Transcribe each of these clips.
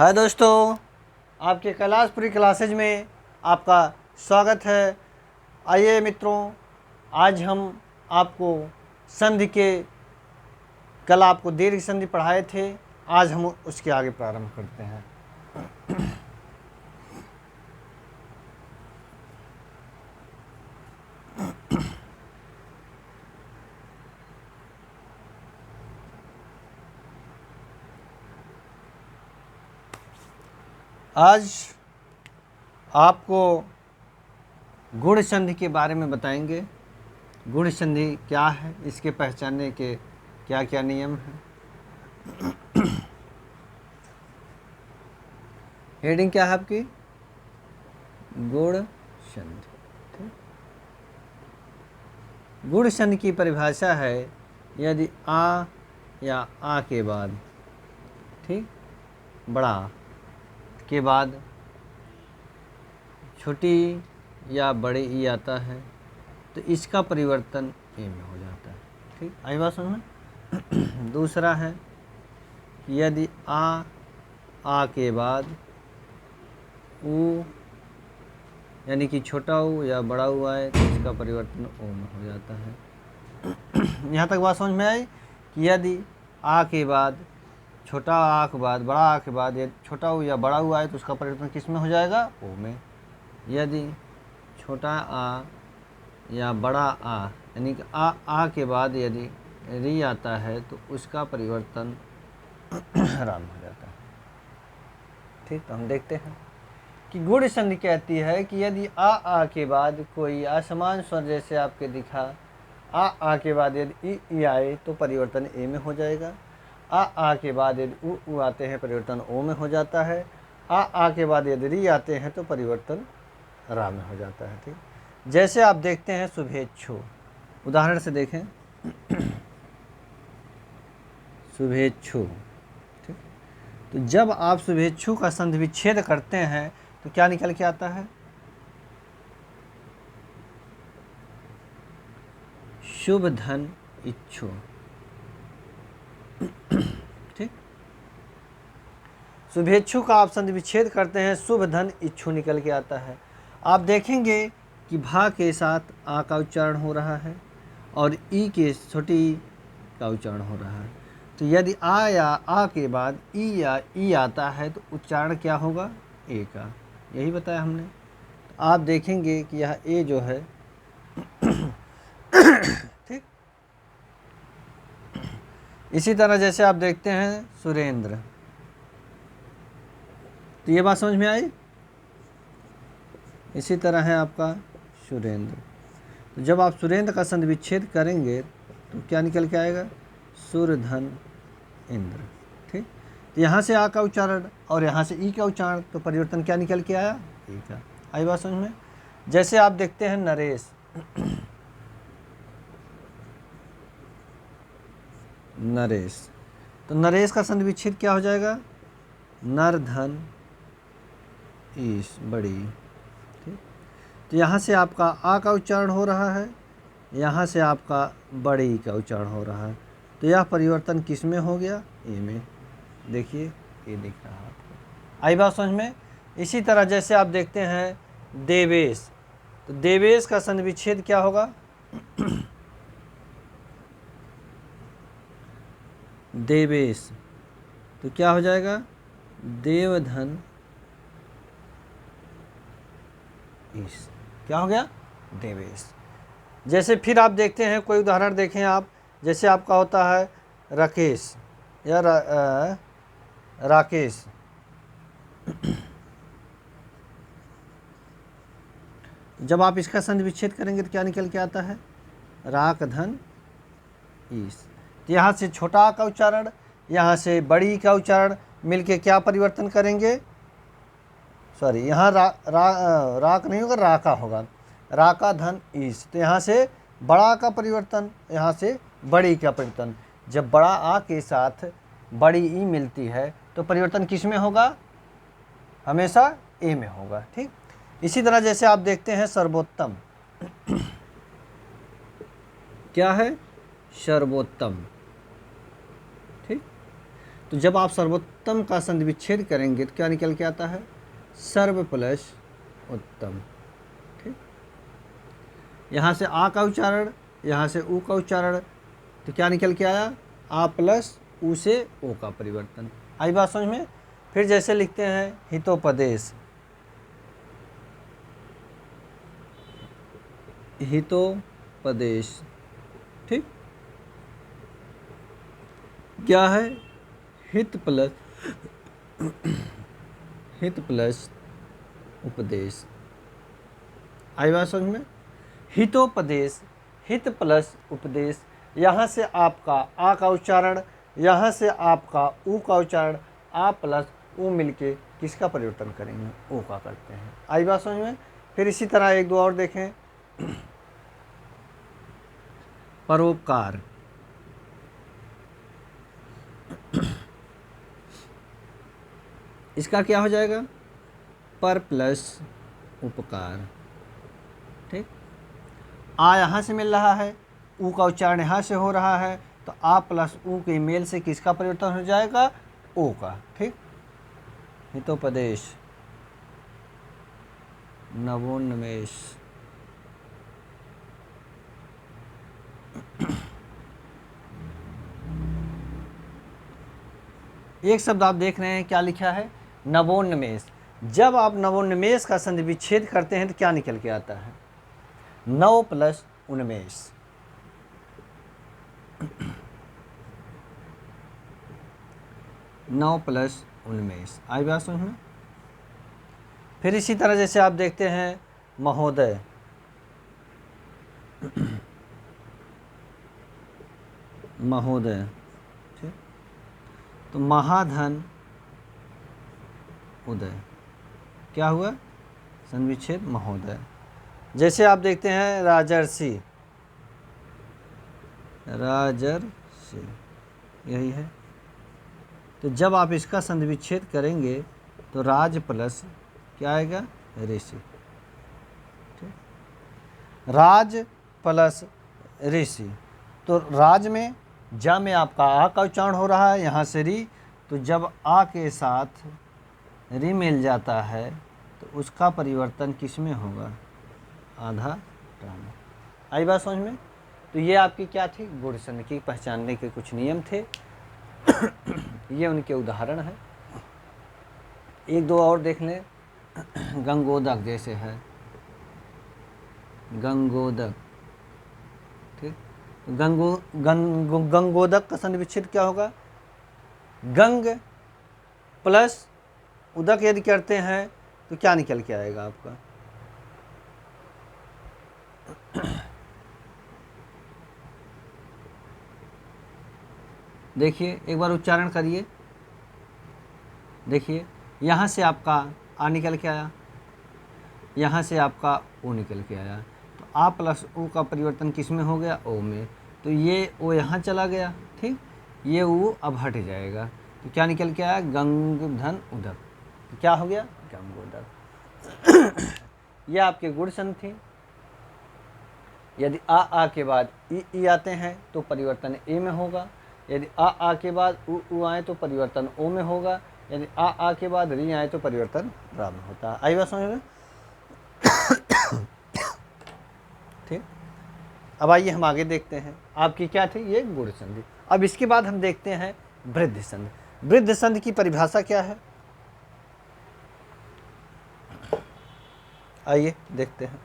हाय दोस्तों, आपके कैलाशपुरी क्लासेज में आपका स्वागत है। आइए मित्रों, आज हम आपको संधि के कल आपको दीर्घ संधि पढ़ाए थे। आज हम उसके आगे प्रारंभ करते हैं। आज आपको गुण संधि के बारे में बताएंगे। गुण संधि क्या है, इसके पहचानने के क्या क्या नियम हैं। हेडिंग क्या है आपकी? गुण संधि। गुण संधि की परिभाषा है यदि आ या आ के बाद, ठीक, बड़ा के बाद छोटी या बड़े ई आता है तो इसका परिवर्तन ए में हो जाता है। ठीक, आई बात समझ में। दूसरा है कि यदि आ के बाद ऊ यानी कि छोटा ऊ या बड़ा ऊ आए तो इसका परिवर्तन ओ में हो जाता है। यहाँ तक बात समझ में आई कि यदि आ के बाद छोटा आ के बाद बड़ा आ के बाद यदि छोटा ऊ या बड़ा ऊ आए तो उसका परिवर्तन किस में हो जाएगा? ओ में। यदि छोटा आ या बड़ा आ यानी कि आ के बाद यदि री आता है तो उसका परिवर्तन राम हो जाता है। ठीक, तो हम देखते हैं कि गुण संधि कहती है कि यदि आ के बाद कोई असमान स्वर जैसे आपके दिखा, आ के बाद यदि ई आए तो परिवर्तन ए में हो जाएगा। आ के बाद यदि ऊ आते हैं परिवर्तन ओ में हो जाता है। आ के बाद यदि री आते हैं तो परिवर्तन रा में हो जाता है। ठीक, जैसे आप देखते हैं शुभेच्छु, उदाहरण से देखें। शुभेच्छु, ठीक, तो जब आप शुभेच्छु का संधि विच्छेद करते हैं तो क्या निकल के आता है? शुभ धन इच्छु। ठीक, शुभेच्छु का आप संधि विच्छेद करते हैं, शुभ धन इच्छु निकल के आता है। आप देखेंगे कि भा के साथ आ का उच्चारण हो रहा है और ई के छोटी ई का उच्चारण हो रहा है। तो यदि आ या आ के बाद ई या ई आता है तो उच्चारण क्या होगा? ए का। यही बताया हमने। तो आप देखेंगे कि यह ए जो है ठीक, इसी तरह जैसे आप देखते हैं सुरेंद्र, तो ये बात समझ में आई। इसी तरह है आपका सुरेंद्र। तो जब आप सुरेंद्र का संधि विच्छेद करेंगे तो क्या निकल के आएगा? सुरधन इंद्र। ठीक, तो यहाँ से आ का उच्चारण और यहाँ से ई का उच्चारण, तो परिवर्तन क्या निकल के आया? ई का। आई बात समझ में। जैसे आप देखते हैं नरेश, नरेश, तो नरेश का संधि विच्छेद क्या हो जाएगा? नर धन ईश, बड़ी। ठीक, तो यहाँ से आपका आ का उच्चारण हो रहा है, यहाँ से आपका बड़ी का उच्चारण हो रहा है, तो यह परिवर्तन किस में हो गया? ए में। देखिए ये दिख रहा है आपको। आई बात समझ में। इसी तरह जैसे आप देखते हैं देवेश, तो देवेश का संधि विच्छेद क्या होगा? देवेश, तो क्या हो जाएगा? देवधन ईश। क्या हो गया? देवेश। जैसे फिर आप देखते हैं, कोई उदाहरण देखें आप, जैसे आपका होता है राकेश या राकेश, जब आप इसका संधि विच्छेद करेंगे तो क्या निकल के आता है? राक धन ईश। तो यहाँ से छोटा आ का उच्चारण, यहाँ से बड़ी का उच्चारण मिलके क्या परिवर्तन करेंगे? सॉरी, यहाँ राक नहीं होगा, राका होगा। राका धन ईश। तो यहाँ से बड़ा का परिवर्तन, यहाँ से बड़ी का परिवर्तन। जब बड़ा आ के साथ बड़ी ई मिलती है तो परिवर्तन किस में होगा? हमेशा ए में होगा। ठीक, इसी तरह जैसे आप देखते हैं सर्वोत्तम, क्या है? सर्वोत्तम। ठीक, तो जब आप सर्वोत्तम का संधि विच्छेद करेंगे तो क्या निकल के आता है? सर्व प्लस उत्तम। ठीक, यहाँ से आ का उच्चारण, यहाँ से ऊ का उच्चारण, तो क्या निकल के आया? आ प्लस ऊ से ओ का परिवर्तन। आई बात समझ में? फिर जैसे लिखते हैं हितोपदेश, हितोपदेश। ठीक, क्या है? हित प्लस हित प्लस उपदेश। आई बात समझ में? हितोपदेश, हित प्लस उपदेश। यहाँ से आपका आ का उच्चारण, यहाँ से आपका ऊ का उच्चारण, आ प्लस ऊ मिलके किसका परिवर्तन करेंगे? ओ का करते हैं। आई बात समझ में? फिर इसी तरह एक दो और देखें। परोपकार, इसका क्या हो जाएगा? पर प्लस उपकार। ठीक, आ यहाँ से मिल रहा है, ऊ का उच्चारण यहाँ से हो रहा है, तो आ प्लस ऊ के मेल से किसका परिवर्तन हो जाएगा? ओ का। ठीक, हितोपदेश, नवोन्मेष। एक शब्द आप देख रहे हैं, क्या लिखा है? नवोन्मेष। जब आप नवोन्मेष का संधि विच्छेद करते हैं तो क्या निकल के आता है? नव प्लस उन्मेष। नव प्लस उन्मेष। आई बात समझ में? फिर इसी तरह जैसे आप देखते हैं महोदय, महोदय। ठीक, तो महाधन उदय, क्या हुआ? संधि विच्छेद महोदय। जैसे आप देखते हैं राजर्षि, राजर्षि, यही है। तो जब आप इसका संधि विच्छेद करेंगे तो राज प्लस क्या आएगा? ऋषि। ठीक, राज प्लस ऋषि। तो राज में जा में आपका आ का उच्चारण हो रहा है, यहाँ से री, तो जब आ के साथ री मिल जाता है तो उसका परिवर्तन किस में होगा? आधा प्राण। आई बात समझ में? तो ये आपकी क्या थी? गुण संधि की पहचानने के कुछ नियम थे। ये उनके उदाहरण है। एक दो और देख लें। गंगोदक जैसे है, गंगोदक। ठीक, गंगोदक का संधि विच्छेद क्या होगा? गंग प्लस उदक यदि करते हैं तो क्या निकल के आएगा आपका? देखिए, एक बार उच्चारण करिए। देखिए, यहाँ से आपका आ निकल के आया, यहाँ से आपका ओ निकल के आया, तो आ प्लस ओ का परिवर्तन किस में हो गया? ओ में। तो ये ओ यहाँ चला गया। ठीक, ये ओ अब हट जाएगा, तो क्या निकल के आया? गंग धन उदक। तो क्या हो गया? गंगोदक। ये आपके गुण संधि थे। यदि आ के बाद ई आते हैं तो परिवर्तन ए में होगा। यदि आ के बाद उ आए तो परिवर्तन ओ में होगा। यदि आ के बाद री आए तो परिवर्तन रा में होता है। आई बात समझ में? ठीक, अब आइए हम आगे देखते हैं। आपकी क्या थी? ये गुण संधि। अब इसके बाद हम देखते हैं वृद्धि संधि। वृद्धि संधि की परिभाषा क्या है? आइए देखते हैं।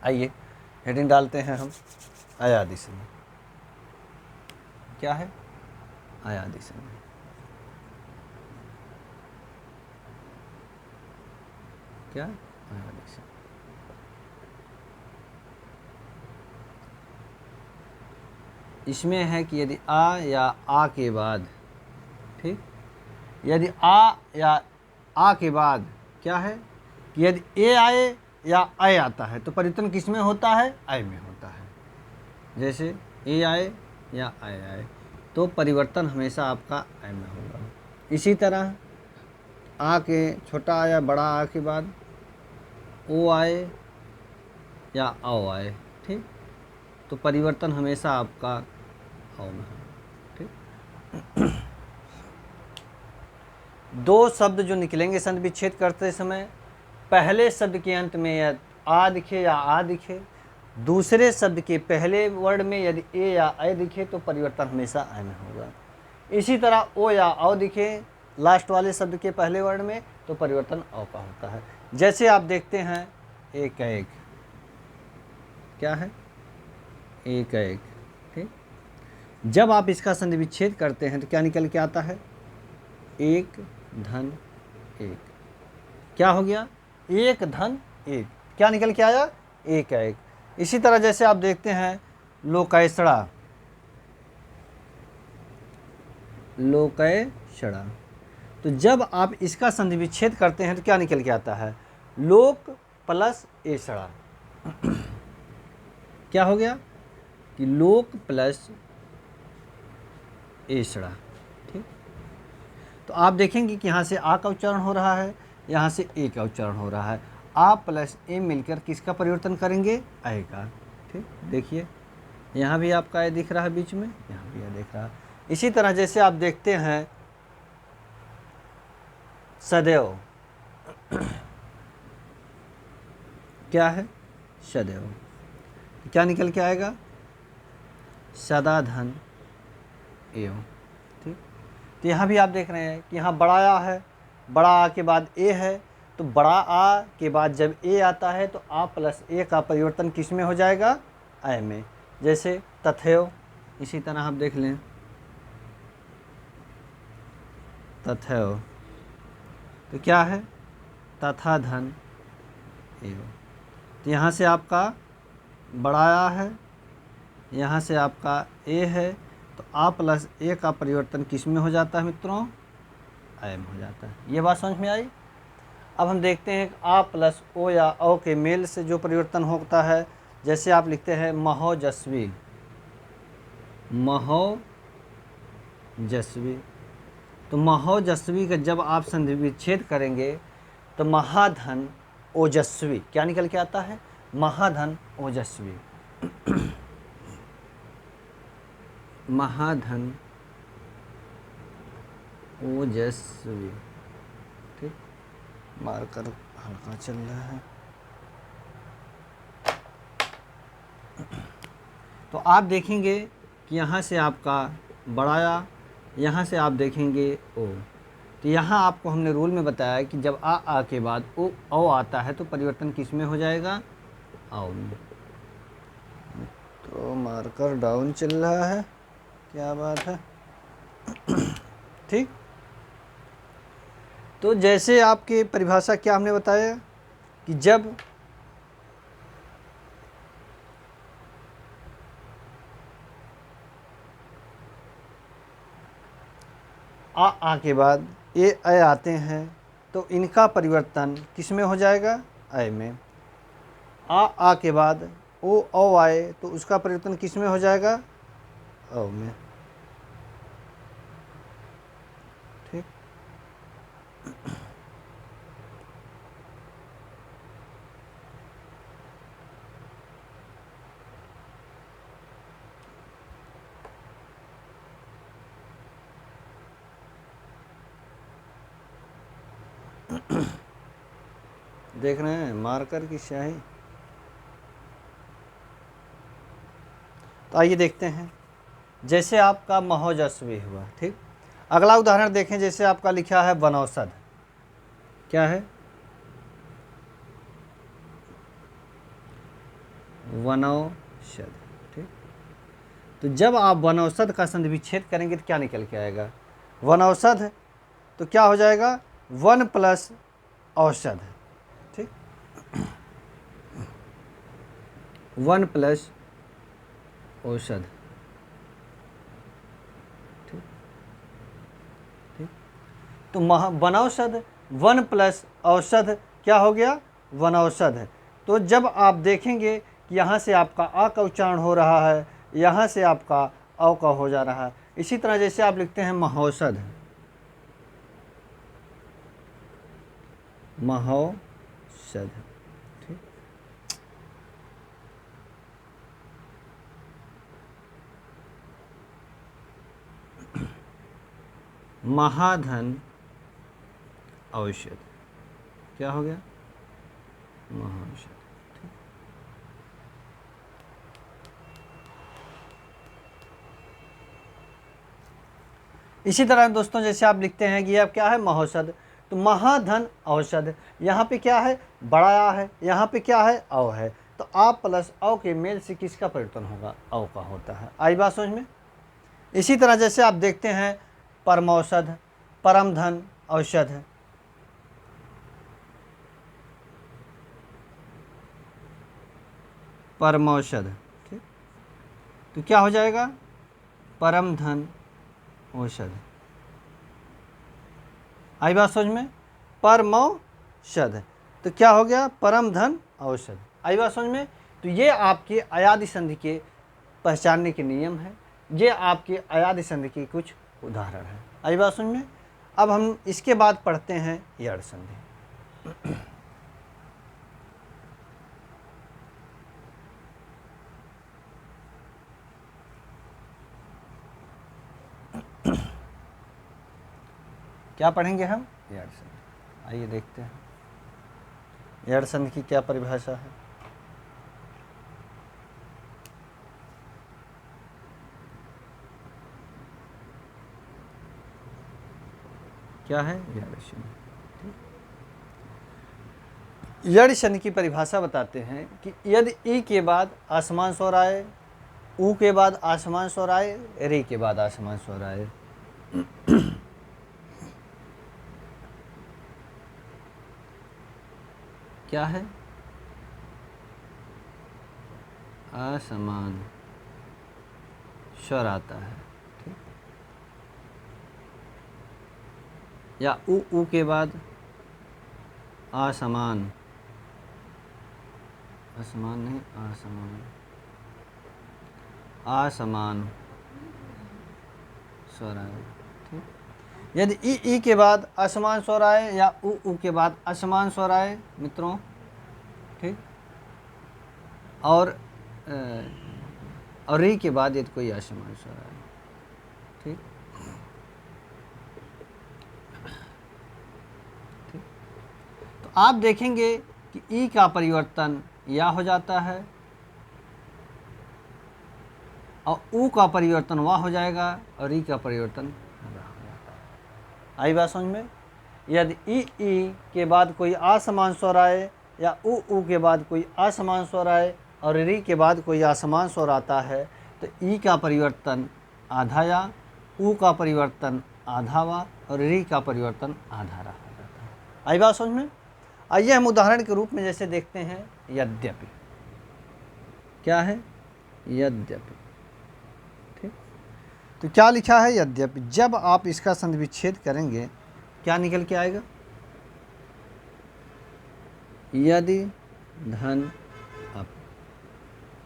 आइए हेडिंग डालते हैं हम, अयादि संधि। क्या है? अयादि संधि। क्या? अयादि संधि। इसमें है कि यदि आ या आ के बाद, ठीक, यदि आ या आ के बाद क्या है कि यदि ए आए या अय आता है तो परिवर्तन किस में होता है? अय में होता है। जैसे ए आए या अय आए तो परिवर्तन हमेशा आपका अय में होगा। इसी तरह आ के छोटा आया बड़ा आ के बाद ओ आए या आओ आए, ठीक। तो परिवर्तन हमेशा आपका आओ में है, ठीक। दो शब्द जो निकलेंगे संधि विच्छेद करते समय, पहले शब्द के अंत में या आ दिखे या आ दिखे, दूसरे शब्द के पहले वर्ड में यदि ए या ए दिखे तो परिवर्तन हमेशा आ में होगा। इसी तरह ओ या औ दिखे लास्ट वाले शब्द के पहले वर्ड में तो परिवर्तन औ का होता है। जैसे आप देखते हैं एक एक, क्या है एक एक, ठीक। जब आप इसका संधि विच्छेद करते हैं तो क्या निकल के आता है, एक धन एक। क्या हो गया, एक धन एक, क्या निकल के आया, एक एक। इसी तरह जैसे आप देखते हैं लोकैसड़ा, लोकैसड़ा, तो जब आप इसका संधि विच्छेद करते हैं तो क्या निकल के आता है, लोक प्लस एसड़ा। क्या हो गया कि लोक प्लस एसड़ा, ठीक। तो आप देखेंगे कि यहाँ से आ का उच्चारण हो रहा है, यहाँ से ए का उच्चारण हो रहा है। आ प्लस ए मिलकर किसका परिवर्तन करेंगे, ए का, ठीक। देखिए यहाँ भी आपका ए दिख रहा है बीच में, यहाँ भी ए दिख रहा है। इसी तरह जैसे आप देखते हैं सदैव, क्या है सदैव, क्या निकल के आएगा, सदा धन एवं, ठीक। तो यहाँ भी आप देख रहे हैं कि यहाँ बड़ा आ है, बड़ा आ के बाद ए है, तो बड़ा आ के बाद जब ए आता है तो आ प्लस ए का परिवर्तन किस में हो जाएगा, ए में। जैसे तथैव, इसी तरह आप देख लें तथैव, तो क्या है तथा धन एवं। तो यहाँ से आपका बड़ा आ है, यहाँ से आपका ए है, तो आ प्लस ए का परिवर्तन किस में हो जाता है मित्रों, ए में हो जाता है। ये बात समझ में आई। अब हम देखते हैं आ प्लस ओ या औ के मेल से जो परिवर्तन होता है। जैसे आप लिखते हैं महोजस्वी, महोजस्वी, तो महोजस्वी का जब आप संधि विच्छेद करेंगे तो महाधन ओजस्वी, क्या निकल के आता है, महाधन ओजस्वी, महाधन ओजस्वी, ठीक। मार्कर हल्का चल रहा है। तो आप देखेंगे कि यहाँ से आपका बड़ा, यहाँ से आप देखेंगे ओ, तो यहाँ आपको हमने रूल में बताया कि जब आ के बाद ओ आता है तो परिवर्तन किस में हो जाएगा, आओ में। तो मार्कर डाउन चल रहा है, क्या बात है, ठीक। तो जैसे आपके परिभाषा क्या हमने बताया कि जब आ के बाद ए आते हैं तो इनका परिवर्तन किस में हो जाएगा, ए में। आ के बाद ओ आए तो उसका परिवर्तन किस में हो जाएगा, ओ में, ठीक। देख रहे हैं मार्कर की स्याही। तो आइए देखते हैं, जैसे आपका महोजस्वी हुआ, ठीक। अगला उदाहरण देखें, जैसे आपका लिखा है वनौषध, क्या है, वनौषध, ठीक। तो जब आप वनौषध का संधि विच्छेद करेंगे तो क्या निकल के आएगा, वनौषध, तो क्या हो जाएगा, वन प्लस औषध, ठीक, वन प्लस औषध, ठीक, ठीक। तो वनौषध, वन प्लस औषध क्या हो गया, वनौषध। तो जब आप देखेंगे कि यहाँ से आपका आ का उच्चारण हो रहा है, यहाँ से आपका औ का हो जा रहा है। इसी तरह जैसे आप लिखते हैं महौषध, महौषध। ठीक, महाधन औषध। क्या हो गया? महाऔषध। ठीक, इसी तरह दोस्तों जैसे आप लिखते हैं कि अब क्या है? महौषध। तो महाधन औषध, यहाँ पे क्या है? बड़ा आ है, यहाँ पे क्या है? औ है। तो आ प्लस औ के मेल से किसका परिवर्तन होगा? औ का होता है। आई बात समझ में? इसी तरह जैसे आप देखते हैं परमौषध, परमधन औषध है। परमौषध। ठीक, तो क्या हो जाएगा? परमधन औषध। आई बात समझ में? परमौषध, तो क्या हो गया? परमधन औषध। आई बात समझ में? तो ये आपके अयादि संधि के पहचानने के नियम है, ये आपके अयादि संधि की कुछ उदाहरण है। आई बात समझ में? अब हम इसके बाद पढ़ते हैं यड़ संधि। क्या पढ़ेंगे हम? यड़ संधि। आइए देखते हैं यड़ संधि की क्या परिभाषा है। क्या है यड़ संधि? यड़ संधि की परिभाषा बताते हैं कि यदि ई के बाद आसमान स्वर आए, ऊ के बाद आसमान स्वर आए, रे के बाद आसमान स्वर आए। क्या है? असमान स्वर आता है। ठीक, या ऊ के बाद असमान, असमान नहीं असमान, असमान स्वर आए। ठीक, यदि ई के बाद असमान स्वर आए या ऊ के बाद असमान स्वर आए मित्रों, ठीक, और री के बाद यदि कोई असमान स्वर आए। ठीक, ठीक, तो आप देखेंगे कि ई का परिवर्तन या हो जाता है और ऊ का परिवर्तन वाह हो जाएगा और ई का परिवर्तन रा हो जाता है। आई बात समझ में? यदि ई के बाद कोई असमान स्वर आए या ऊ के बाद कोई असमान स्वर आए और री के बाद कोई असमान स्वर आता है तो ई का परिवर्तन आधा या, ऊ का परिवर्तन आधा वा और री का परिवर्तन आधा रा हो जाता है। आई बात समझ में? आइए हम उदाहरण के रूप में जैसे देखते हैं यद्यपि। क्या है? यद्यपि। ठीक, तो क्या लिखा है? यद्यपि। जब आप इसका संधि विच्छेद करेंगे क्या निकल के आएगा? यदि धन अप।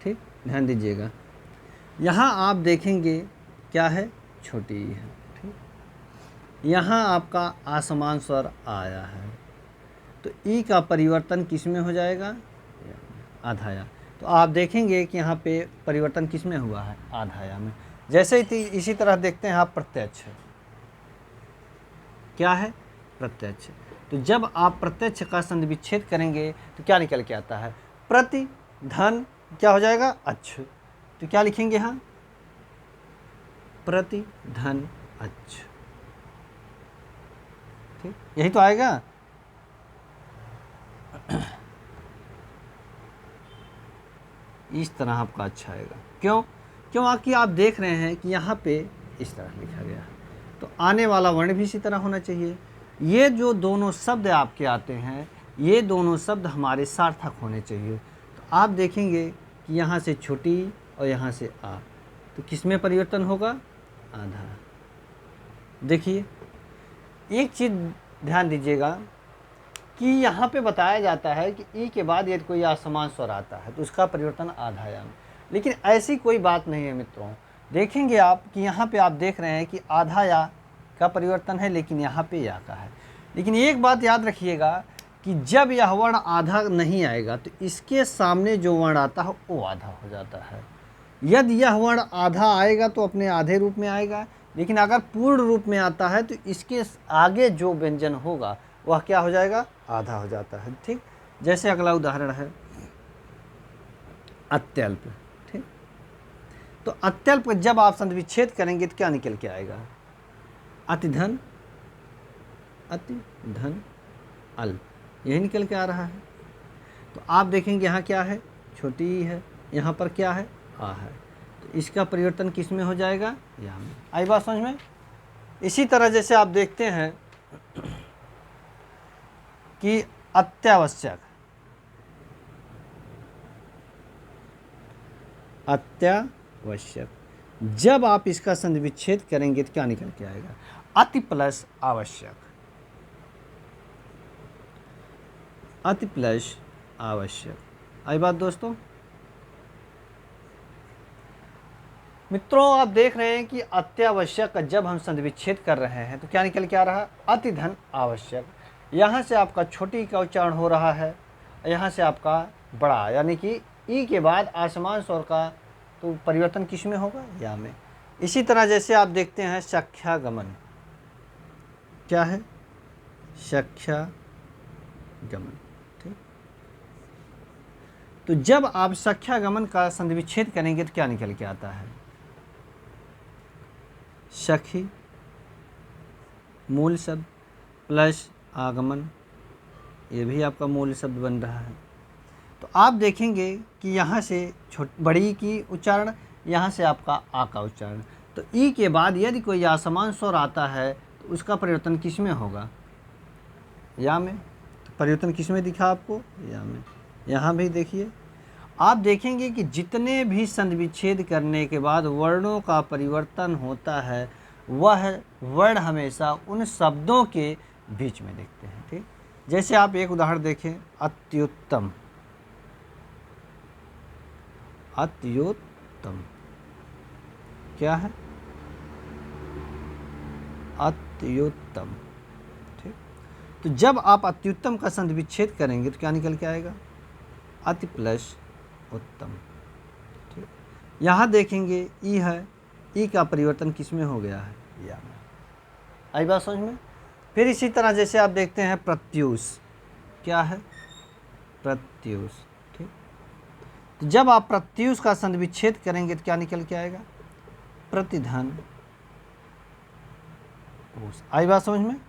ठीक, ध्यान दीजिएगा, यहाँ आप देखेंगे क्या है? छोटी ई है। ठीक, यहाँ आपका आसमान स्वर आया है तो ई का परिवर्तन किस में हो जाएगा? आधा या। तो आप देखेंगे कि यहाँ पे परिवर्तन किस में हुआ है? आधा या में। जैसे ही इसी तरह देखते हैं आप प्रत्यक्ष। क्या है? प्रत्यक्ष। तो जब आप प्रत्यक्ष का संधि विच्छेद करेंगे तो क्या निकल के आता है? प्रति धन क्या हो जाएगा? अच्छ। तो क्या लिखेंगे यहाँ? प्रति धन अच्छ। ठीक, यही तो आएगा। इस तरह आपका अच्छा आएगा। क्यों? क्योंकि आप देख रहे हैं कि यहाँ पे इस तरह लिखा गया है तो आने वाला वर्ण भी इसी तरह होना चाहिए। ये जो दोनों शब्द आपके आते हैं ये दोनों शब्द हमारे सार्थक होने चाहिए। तो आप देखेंगे कि यहाँ से छोटी और यहाँ से आ, तो किस में परिवर्तन होगा? आधा। देखिए एक चीज़ ध्यान दीजिएगा कि यहाँ पे बताया जाता है कि ई के बाद यदि कोई असमान स्वर आता है तो उसका परिवर्तन आधा या में, लेकिन ऐसी कोई बात नहीं है मित्रों। देखेंगे आप कि यहाँ पे आप देख रहे हैं कि आधा या का परिवर्तन है लेकिन यहाँ पे या का है। लेकिन एक बात याद रखिएगा कि कि जब यह वर्ण आधा नहीं आएगा तो इसके सामने जो वर्ण आता है वो आधा हो जाता है। यदि यह वर्ण आधा आएगा तो अपने आधे रूप में आएगा, लेकिन अगर पूर्ण रूप में आता है तो इसके आगे जो व्यंजन होगा वह क्या हो जाएगा, आधा हो जाता है। ठीक, जैसे अगला उदाहरण है अत्यल्प। ठीक, तो अत्यल्प जब आप संधि विच्छेद करेंगे तो क्या निकल के आएगा, अतिधन, अति धन अल्प, यही निकल के आ रहा है। तो आप देखेंगे यहाँ क्या है, छोटी ई है, यहाँ पर क्या है, आ है, तो इसका परिवर्तन किस में हो जाएगा, यहाँ में। आई बात समझ में। इसी तरह जैसे आप देखते हैं कि अत्यावश्यक, अत्यावश्यक जब आप इसका संधि विच्छेद करेंगे तो क्या निकल के आएगा, अति प्लस आवश्यक, अति प्लस आवश्यक। आई बात दोस्तों। मित्रों आप देख रहे हैं कि अत्यावश्यक का जब हम संधि विच्छेद कर रहे हैं तो क्या निकल के आ रहा है, अति धन आवश्यक। यहाँ से आपका छोटी का उच्चारण हो रहा है, यहाँ से आपका बड़ा, यानी कि ई के बाद आसमान स्वर का तो परिवर्तन किस में होगा, या में। इसी तरह जैसे आप देखते हैं सख्यागमन, क्या है, सख्यागमन। ठीक, तो जब आप सख्यागमन का संधि विच्छेद करेंगे तो क्या निकल के आता है, सखी मूल शब्द प्लस आगमन, ये भी आपका मूल शब्द बन रहा है। तो आप देखेंगे कि यहाँ से बड़ी की उच्चारण, यहाँ से आपका आ का उच्चारण। तो ई के बाद यदि कोई असमान स्वर आता है तो उसका परिवर्तन किस में होगा, या में। तो परिवर्तन किस में दिखा आपको, या में। यहाँ भी देखिए, आप देखेंगे कि जितने भी संधि विच्छेद करने के बाद वर्णों का परिवर्तन होता है वह वर्ण हमेशा उन शब्दों के बीच में दिखते हैं। ठीक, जैसे आप एक उदाहरण देखें, अत्युत्तम, अत्युत्तम क्या है, अत्युत्तम। ठीक, तो जब आप अत्युत्तम का संधि विच्छेद करेंगे तो क्या निकल के आएगा, अति प्लस उत्तम। ठीक, यहाँ देखेंगे ई है, ई का परिवर्तन किस में हो गया है, या में। आई बात समझ में। फिर इसी तरह जैसे आप देखते हैं प्रत्यूष, क्या है, प्रत्यूष। ठीक, तो जब आप प्रत्यूष का संधि विच्छेद करेंगे तो क्या निकल के आएगा, प्रतिधन उस। आई बात समझ में।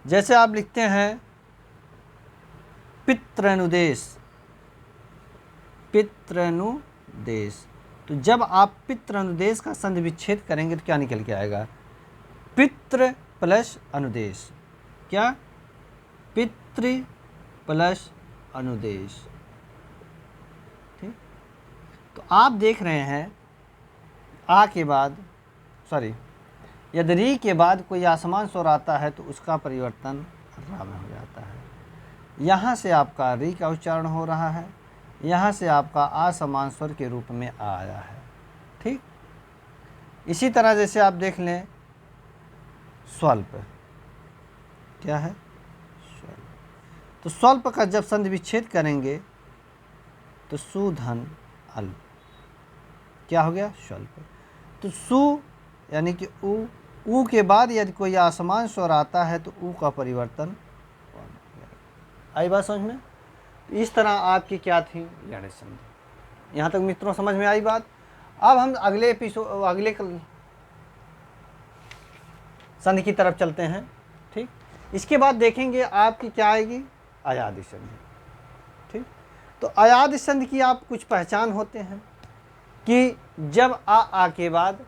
जैसे आप लिखते हैं पितृनुदेश, पितृनुदेश, तो जब आप पितृनुदेश का संधि विच्छेद करेंगे तो क्या निकल के आएगा, पितृ प्लस अनुदेश, क्या, पितृ प्लस अनुदेश। ठीक, तो आप देख रहे हैं आ के बाद, सॉरी, यदि री के बाद कोई आसमान स्वर आता है तो उसका परिवर्तन रा में हो जाता है। यहाँ से आपका री का उच्चारण हो रहा है, यहाँ से आपका असमान स्वर के रूप में आया है। ठीक, इसी तरह जैसे आप देख लें स्वल्प, क्या है, स्वल्प। तो स्वल्प का जब संधि विच्छेद करेंगे तो सुधन अल्प, क्या हो गया, स्वल्प। तो सु यानी कि ऊ के बाद यदि कोई असमान स्वर आता है तो ऊ का परिवर्तन। आई बात समझ में। इस तरह आपकी क्या थी, यण संधि। यहाँ तक मित्रों समझ में आई बात। अब हम अगले अगले संधि की तरफ चलते हैं। ठीक, इसके बाद देखेंगे आपकी क्या आएगी, अयादि संधि। ठीक, तो अयादि संधि की आप कुछ पहचान होते हैं कि जब आ के बाद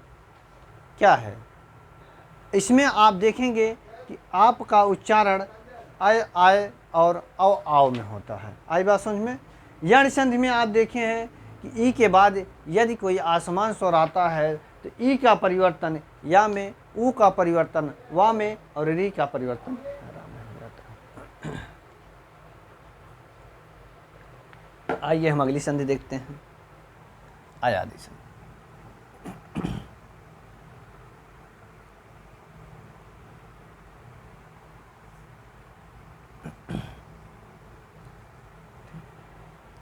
क्या है, इसमें आप देखेंगे कि आप का उच्चारण आय आय और औ आओ में होता है। आई बात समझ में। यण संधि में आप देखे हैं कि ई के बाद यदि कोई आसमान स्वर आता है तो ई का परिवर्तन या में, ऊ का परिवर्तन वा में और री का परिवर्तन रा में हो जाता है। आइए हम अगली संधि देखते हैं, अयादि संधि।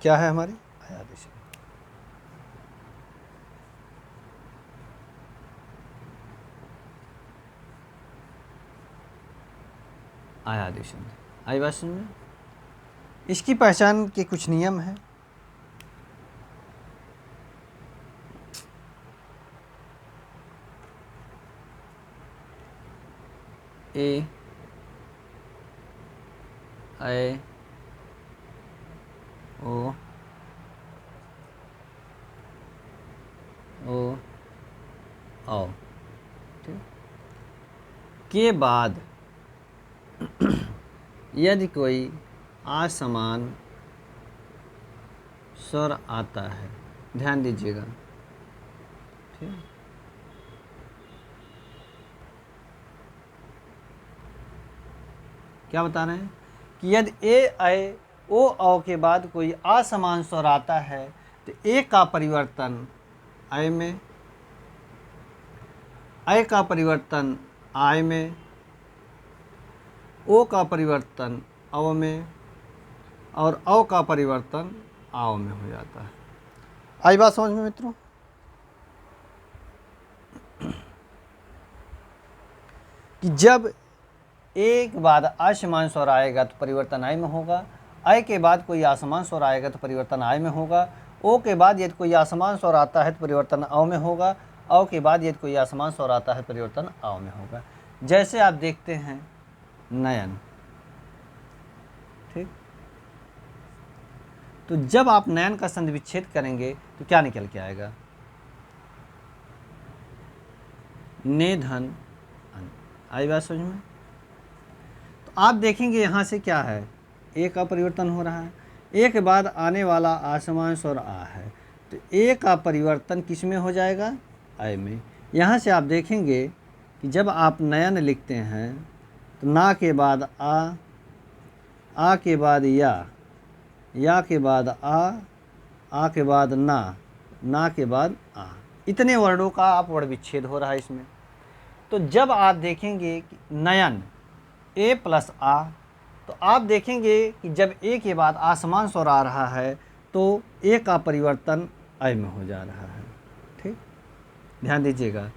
क्या है हमारी आयादेशन। आयादेशन आई बात समझ में। इसकी पहचान के कुछ नियम हैं। ए ए ओ ओ औ, ठीक के बाद यदि कोई असमान स्वर आता है, ध्यान दीजिएगा, ठीक। क्या बता रहे हैं कि यदि ए ऐ ओ औ के बाद कोई असमान स्वर आता है तो ए का परिवर्तन ऐ में, ऐ का परिवर्तन आय में, ओ का परिवर्तन अव में और औ का परिवर्तन आव में हो जाता है। आई बात समझ में मित्रों। कि जब ए के बाद असमान स्वर आएगा तो परिवर्तन आय में होगा, ऐ के बाद कोई असमान स्वर आएगा तो परिवर्तन आय में होगा, ओ के बाद यदि कोई असमान स्वर आता है तो परिवर्तन औ में होगा, औ के बाद यदि कोई असमान स्वर आता है परिवर्तन आव में होगा। जैसे आप देखते हैं नयन, ठीक। तो जब आप नयन का संधि विच्छेद करेंगे तो क्या निकल के आएगा, ने धन अन। आई बात समझ में। तो आप देखेंगे यहाँ से क्या है, ए का परिवर्तन हो रहा है, ए के बाद आने वाला असमान स्वर आ है तो ए का परिवर्तन किस में हो जाएगा, ऐ में। यहाँ से आप देखेंगे कि जब आप नयन लिखते हैं तो ना के बाद आ के बाद या के बाद आ के बाद ना के बाद आ, इतने वर्णों का आप वर्ण विच्छेद हो रहा है इसमें। तो जब आप देखेंगे कि नयन ए प्लस आ, तो आप देखेंगे कि जब ए के बाद आसमान स्वर आ रहा है तो ए का परिवर्तन ऐ में हो जा रहा है, ठीक। ध्यान दीजिएगा।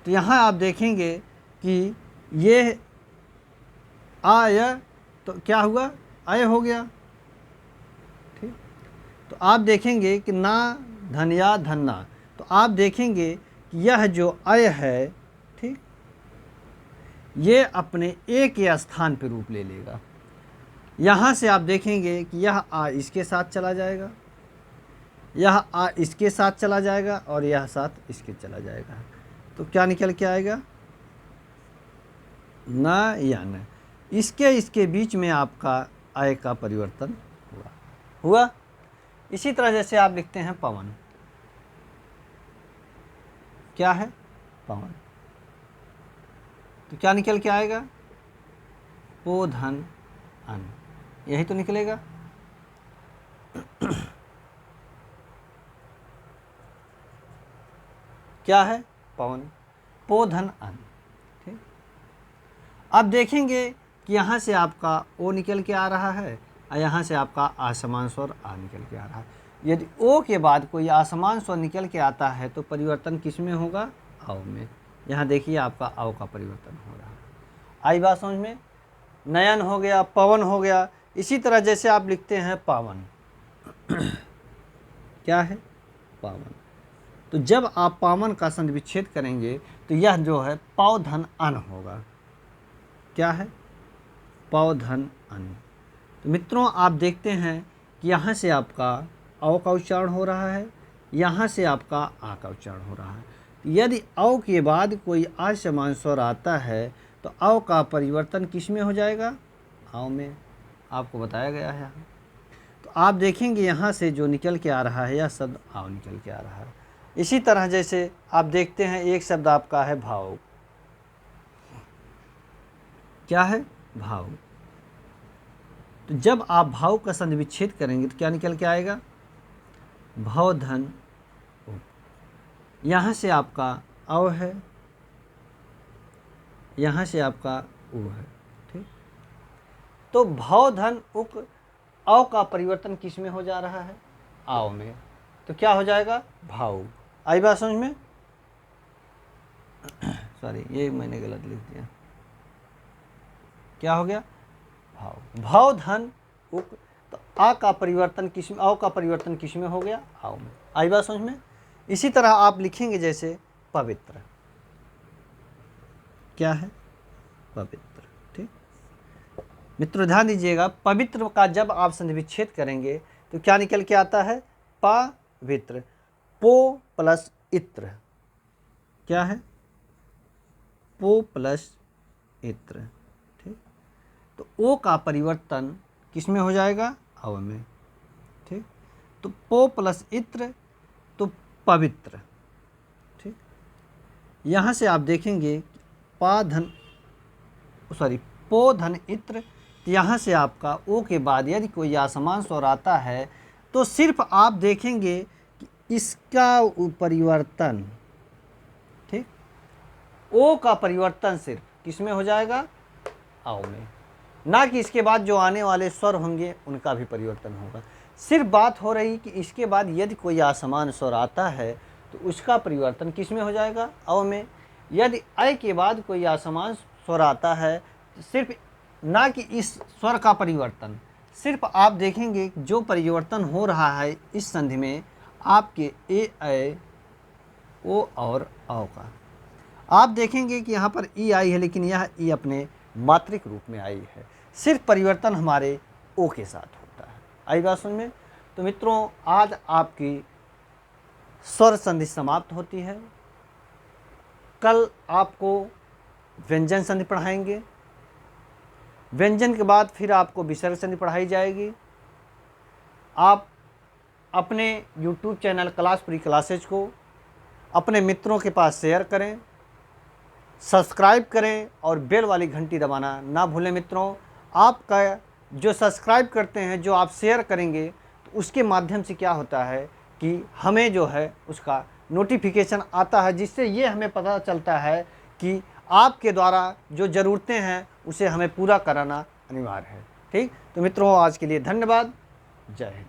तो यहाँ आप देखेंगे कि ये आय तो क्या हुआ, आय हो गया, ठीक। तो आप देखेंगे कि ना धनिया धन्ना, तो आप देखेंगे कि यह जो आय है, ठीक, ये अपने ए के स्थान पर रूप ले लेगा। यहाँ से आप देखेंगे कि यह आ इसके साथ चला जाएगा, यह आ इसके साथ चला जाएगा और यह साथ इसके चला जाएगा। तो क्या निकल के आएगा, न या न। इसके बीच में आपका आय का परिवर्तन हुआ। इसी तरह जैसे आप लिखते हैं पवन, क्या है पवन, तो क्या निकल के आएगा, पो धन अन, यही तो निकलेगा। क्या है पवन, पो धन अन, ठीक। अब देखेंगे कि यहाँ से आपका ओ निकल के आ रहा है और यहाँ से आपका असमान स्वर आ निकल के आ रहा है। यदि ओ के बाद कोई असमान स्वर निकल के आता है तो परिवर्तन किस में होगा, औ में। यहाँ देखिए आपका औ का परिवर्तन हो रहा है। आई बात समझ में। नयन हो गया, पवन हो गया। इसी तरह जैसे आप लिखते हैं पावन, क्या है पावन, तो जब आप पावन का संधि विच्छेद करेंगे तो यह जो है पौ धन अन होगा। क्या है पौ धन अन। तो मित्रों आप देखते हैं कि यहाँ से आपका औ का उच्चारण हो रहा है, यहाँ से आपका आ का उच्चारण हो रहा है। यदि औ के बाद कोई असमान स्वर आता है तो औ का परिवर्तन किस में हो जाएगा, आव में। आपको बताया गया है। तो आप देखेंगे यहाँ से जो निकल के आ रहा है यह शब्द आव निकल के आ रहा है। इसी तरह जैसे आप देखते हैं एक शब्द आपका है भाव, क्या है भाव। तो जब आप भाव का संधि विच्छेद करेंगे तो क्या निकल के आएगा, भाव धन उ। यहाँ से आपका अव है, यहाँ से आपका उ है, ठीक। तो भाव धन उक औ का परिवर्तन किस में हो जा रहा है? आओ में। तो क्या हो जाएगा? भाव। आई बात समझ में? सॉरी, ये मैंने गलत लिख दिया। क्या हो गया? भाव। भाव धन उक। तो आ का परिवर्तन किस में, औ का परिवर्तन किस में हो गया? आओ में। आई बात समझ में? इसी तरह आप लिखेंगे जैसे पवित्र। क्या है? पवित्र। ठीक मित्रों, ध्यान दीजिएगा, पवित्र का जब आप संधि विच्छेद करेंगे तो क्या निकल के आता है? पवित्र। पो प्लस इत्र। क्या है? पो प्लस इत्र। ठीक, तो ओ का परिवर्तन किस में हो जाएगा? अव में। ठीक, तो पो प्लस इत्र तो पवित्र। ठीक, यहाँ से आप देखेंगे पा धन सॉरी पो धन इत्र, यहाँ से आपका ओ के बाद यदि कोई असमान स्वर आता है तो सिर्फ आप देखेंगे कि इसका परिवर्तन, ठीक, ओ का परिवर्तन सिर्फ किस में हो जाएगा? आओ में, ना कि इसके बाद जो आने वाले स्वर होंगे उनका भी परिवर्तन होगा। सिर्फ बात हो रही कि इसके बाद यदि कोई असमान स्वर आता है तो उसका परिवर्तन किस में हो जाएगा? अव में। यदि अ के बाद कोई असमान स्वर आता है तो सिर्फ, ना कि इस स्वर का परिवर्तन, सिर्फ आप देखेंगे जो परिवर्तन हो रहा है इस संधि में आपके ए ऐ ओ और औ का, आप देखेंगे कि यहाँ पर ई आई है लेकिन यह ई अपने मात्रिक रूप में आई है। सिर्फ परिवर्तन हमारे ओ के साथ होता है। आई बात समझ में? तो मित्रों, आज आपकी स्वर संधि समाप्त होती है। कल आपको व्यंजन संधि पढ़ाएंगे। व्यंजन के बाद फिर आपको विसर्ग संधि पढ़ाई जाएगी। आप अपने YouTube channel class pre classes को अपने मित्रों के पास शेयर करें, सब्सक्राइब करें और बेल वाली घंटी दबाना ना भूलें। मित्रों, आपका जो सब्सक्राइब करते हैं, जो आप शेयर करेंगे तो उसके माध्यम से क्या होता है कि हमें जो है उसका नोटिफिकेशन आता है, जिससे ये हमें पता चलता है कि आपके द्वारा जो ज़रूरतें हैं उसे हमें पूरा कराना अनिवार्य है। ठीक, तो मित्रों, आज के लिए धन्यवाद। जय हिंद।